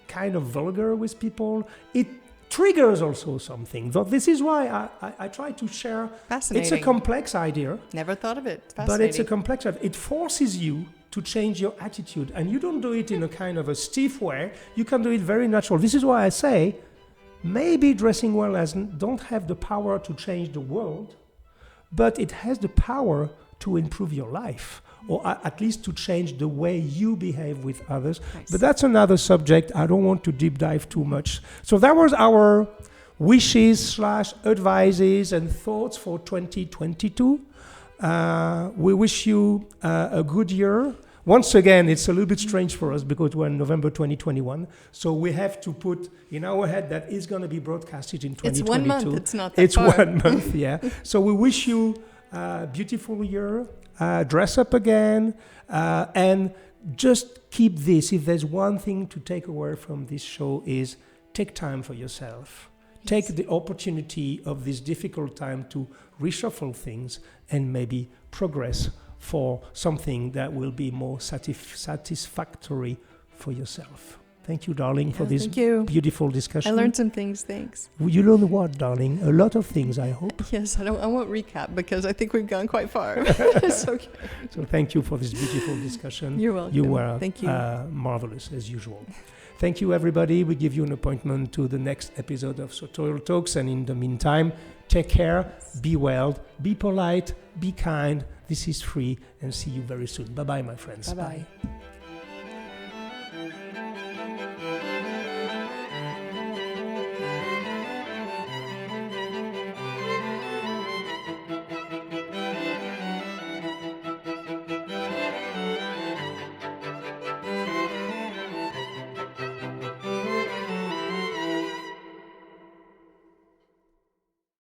Speaker 1: kind of vulgar with people. It triggers also something. So this is why I try to share.
Speaker 2: Fascinating.
Speaker 1: It's a complex idea.
Speaker 2: Never thought of it. Fascinating.
Speaker 1: But it's a complex idea. It forces you to change your attitude. And you don't do it in a kind of a stiff way. You can do it very natural. This is why I say, maybe dressing well don't have the power to change the world, but it has the power to improve your life, or at least to change the way you behave with others. Nice. But that's another subject. I don't want to deep dive too much. So that was our wishes / advices and thoughts for 2022. We wish you a good year. Once again, it's a little bit strange for us because we're in November 2021. So we have to put in our head that it's going to be broadcasted in 2022.
Speaker 2: It's 1 month. It's not that far.
Speaker 1: It's 1 month, yeah. So we wish you a beautiful year. Dress up again, and just keep this. If there's one thing to take away from this show, is take time for yourself. Yes. Take the opportunity of this difficult time to reshuffle things and maybe progress for something that will be more satisfactory for yourself. Thank you, darling, for this beautiful discussion.
Speaker 2: I learned some things. Thanks.
Speaker 1: You learned what, darling? A lot of things, I hope.
Speaker 2: Yes, I won't recap because I think we've gone quite far. It's okay.
Speaker 1: So thank you for this beautiful discussion.
Speaker 2: You're welcome.
Speaker 1: You were
Speaker 2: thank you.
Speaker 1: Marvelous, as usual. Thank you, everybody. We give you an appointment to the next episode of Sartorial Talks. And in the meantime, take care, be well, be polite, be kind. This is free, and see you very soon. Bye-bye, my friends.
Speaker 2: Bye-bye.